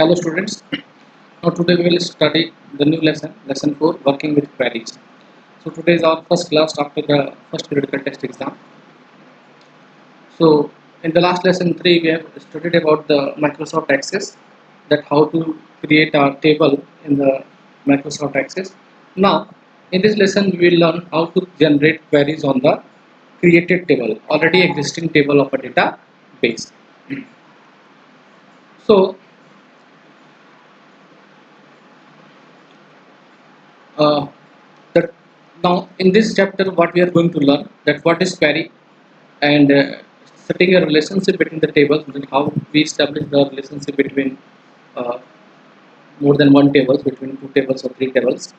Hello students. Now today we will study the new lesson 4, working with queries. So today is our first class after the first critical test exam. So in the last lesson 3 we have studied about the Microsoft Access, that how to create a table in the Microsoft Access. Now in this lesson we will learn how to generate queries on the created table, already existing table of a database. So uh, that now in this chapter what we are going to learn, that what is query, and setting a relationship between the tables, and how we establish the relationship between uh, more than one tables, between two tables or three tables,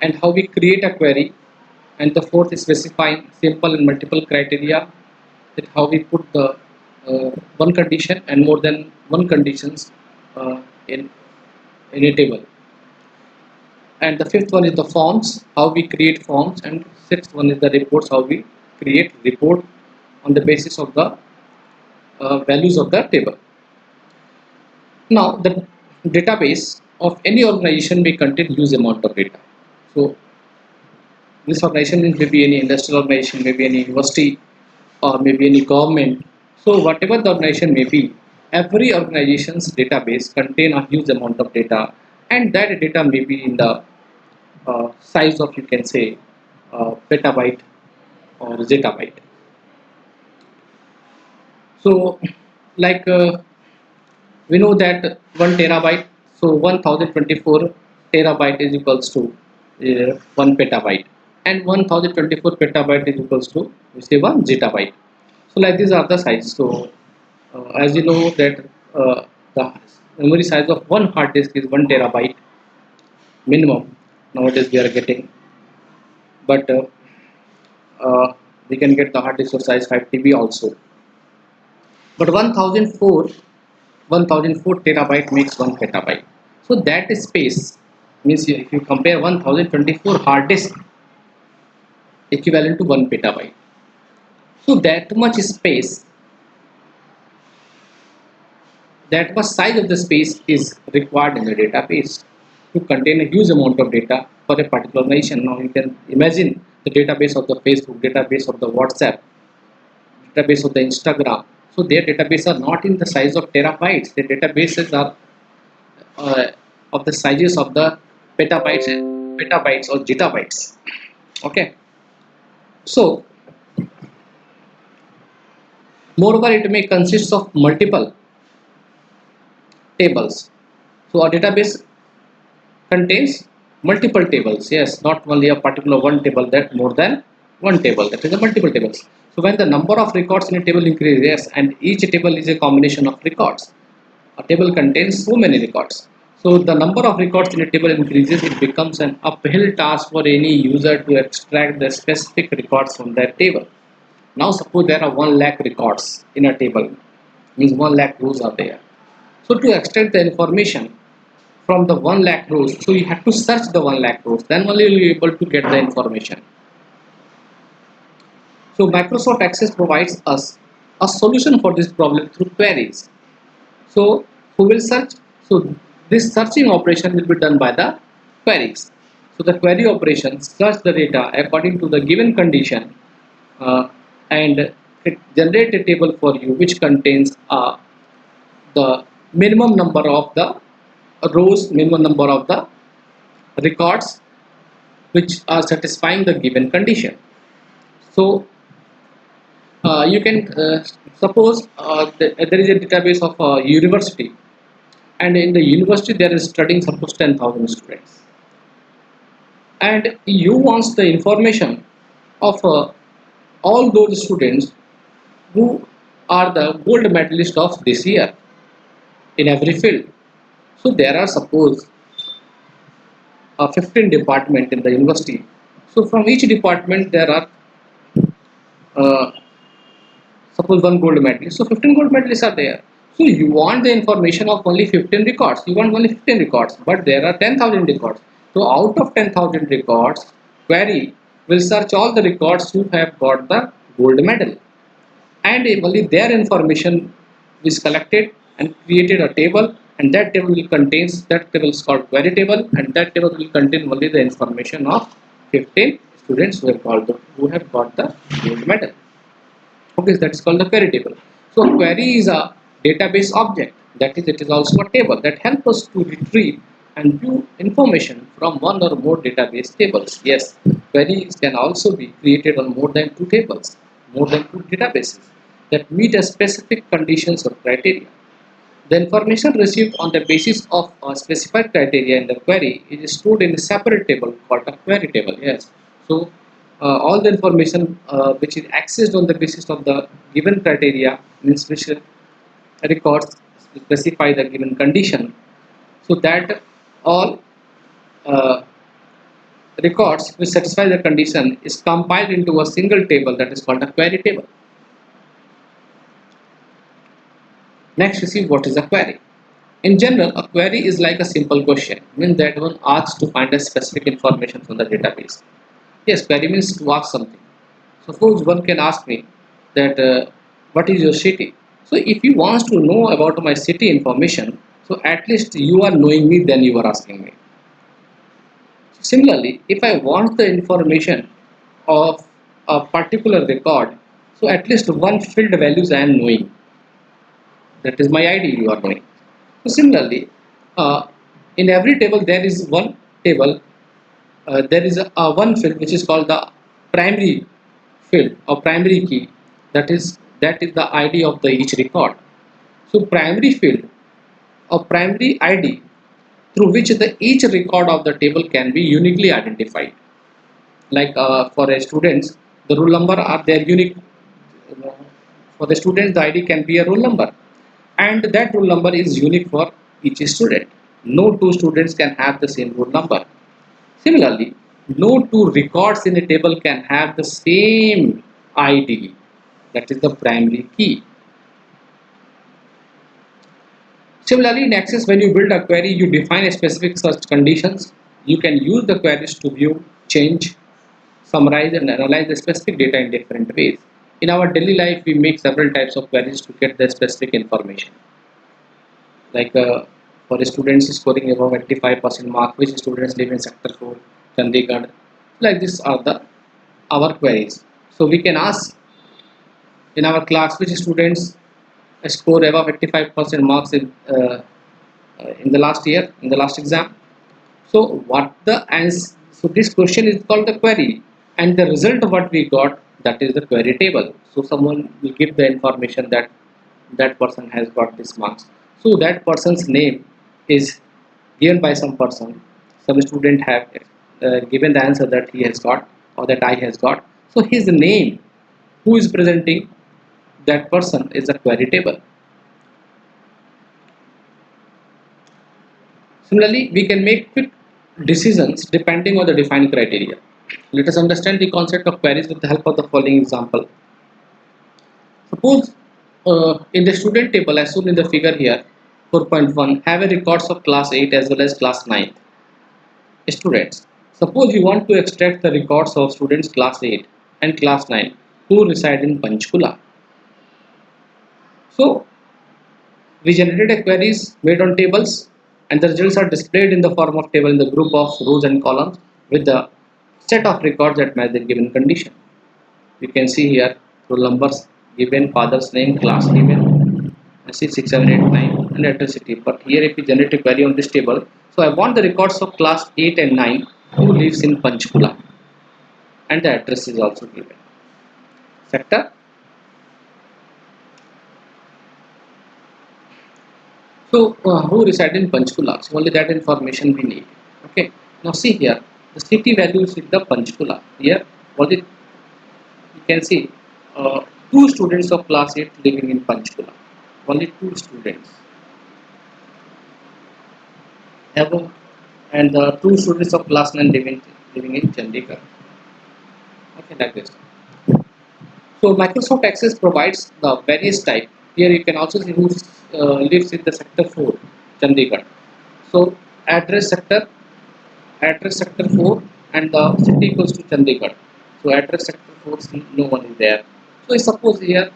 and how we create a query, and the fourth is specifying simple and multiple criteria, that how we put the one condition and more than one conditions in a table. And the fifth one is the forms, how we create forms, and sixth one is the reports, how we create report on the basis of the values of the table. Now the database of any organization may contain huge amount of data. So this organization is maybe any industrial organization, maybe any university, or maybe any government. So whatever the organization may be, every organization's database contain a huge amount of data, and that data may be in the size of, you can say, petabyte or zettabyte. So, like we know that 1 terabyte, so 1024 terabyte is equals to 1 petabyte, and 1024 petabyte is equals to, we say, 1 zettabyte. So, like these are the size. So, as you know that the memory size of one hard disk is 1 terabyte minimum. Nowadays we are getting, but we can get the hard disk of size 5 TB also. But 1004 terabyte makes 1 petabyte. So that space means, if you compare 1024 hard disk equivalent to 1 petabyte. So that much space, that much size of the space is required in the database to contain a huge amount of data for a particular nation. Now you can imagine the database of the Facebook, database of the WhatsApp, database of the Instagram. So their database are not in the size of terabytes. Their databases are uh, of the sizes of the petabytes or gigabytes. Okay. So moreover, it may consist of multiple tables. So a database contains multiple tables. Yes, not only a particular one table, that more than one table. That is a multiple tables. So when the number of records in a table increases, yes, and each table is a combination of records. A table contains so many records. So the number of records in a table increases, it becomes an uphill task for any user to extract the specific records from that table. Now suppose there are 1 lakh records in a table, means 1 lakh rows are there. So to extract the information from the 1 lakh rows, so you have to search the 1 lakh rows, then only you will be able to get the information. So Microsoft Access provides us a solution for this problem through queries. So who will search? So this searching operation will be done by the queries. So the query operation search the data according to the given condition, uh, and it generate a table for you which contains the minimum number of the rows, minimum number of the records which are satisfying the given condition. So you can suppose there is a database of a university, and in the university there is studying suppose 10,000 students, and you wants the information of all those students who are the gold medalist of this year in every field. So there are suppose 15 department in the university. So from each department there are uh, suppose one gold medalist. So 15 gold medalists are there. So you want the information of only 15 records. You want only 15 records, but there are 10,000 records. So out of 10,000 records, query will search all the records who have got the gold medal, and only their information is collected and created a table, and that table will contain, that table is called query table, and that table will contain only the information of 15 students who have got the gold medal. Okay, that is called the query table. So a query is a database object, that is, it is also a table that helps us to retrieve and view information from one or more database tables. Yes, queries can also be created on more than two tables, more than two databases that meet a specific conditions or criteria. The information received on the basis of a specified criteria in the query is stored in a separate table called a query table. Yes. So all the information which is accessed on the basis of the given criteria, means which records specify the given condition. So that all uh, records which satisfy the condition is compiled into a single table, that is called a query table. Next, we see what is a query. In general, a query is like a simple question, means that one asks to find a specific information from the database. Yes, query means to ask something. Suppose one can ask me that what is your city? So if you want to know about my city information, so at least you are knowing me, then you are asking me. Similarly, if I want the information of a particular record, so at least one field values I am knowing. That is my ID you are knowing. So similarly, uh, in every table there is one table, there is a one field which is called the primary field or primary key. That is the ID of the each record. So primary field or primary ID through which the each record of the table can be uniquely identified. Like for a students, the roll number are their unique. For the student, the ID can be a roll number, and that roll number is unique for each student. No two students can have the same roll number. Similarly, no two records in a table can have the same ID. That is the primary key. Similarly, in Access, when you build a query, you define a specific search conditions. You can use the queries to view, change, summarize, and analyze the specific data in different ways. In our daily life, we make several types of queries to get the specific information. Like for students scoring above 85% mark, which students live in sector 4, Chandigarh. Like this are the our queries. So we can ask in our class which students score above 85% marks in the last year, in the last exam. So what the answer? So this question is called the query, and the result of what we got, that is the query table. So someone will give the information that that person has got this marks. So that person's name is given by some person. Some student have given the answer that he has got or that I has got. So his name, who is presenting that person, is a query table. Similarly, we can make quick decisions depending on the defined criteria. Let us understand the concept of queries with the help of the following example. Suppose in the student table as shown in the figure here, 4.1 have a records of class 8 as well as class 9 students. Suppose you want to extract the records of students class 8 and class 9 who reside in Panchkula. So we generated a queries made on tables, and the results are displayed in the form of table in the group of rows and columns with the set of records that match the given condition. You can see here roll numbers given, father's name, class given, 6, 6, 7, 8, 9, and electricity. But here if we generate a query on this table, so I want the records of class 8 and 9 who lives in Panchkula, and the address is also given. Sector. So who reside in Panchkula? So only that information we need. Okay. Now see here, the city values with the Panchkula. Here, what it you can see two students of class 8 living in Panchkula. Only two students. Above, and the two students of class 9 living in Chandigarh. Okay, like this. So Microsoft Access provides the various type. Here you can also see who lives in the sector 4, Chandigarh. So address sector 4, and the city equals to Chandigarh. So address sector 4, no one is there. So I suppose here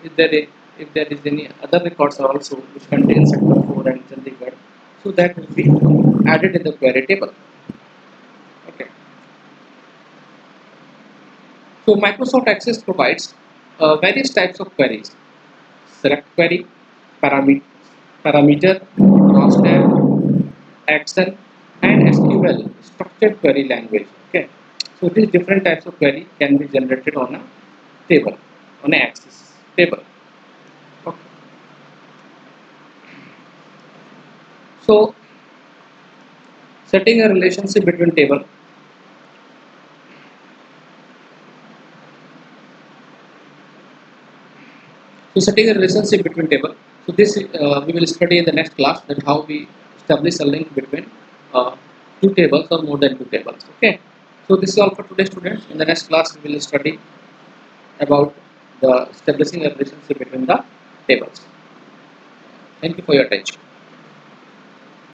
if there is any other records are also which contain sector 4 and So that will be added in the query table. Okay. So Microsoft Access provides various types of queries: select query, parameter, cross-tab, action, and SQL, structured query language. Okay. So these different types of query can be generated on a table, on an Access table. Okay. So setting a relationship between table. So setting a relationship between table. So this we will study in the next class, that how we establish a link between two tables or more than two tables. Okay. So this is all for today, students. In the next class, we will study about the establishing a relationship between the tables. Thank you for your attention.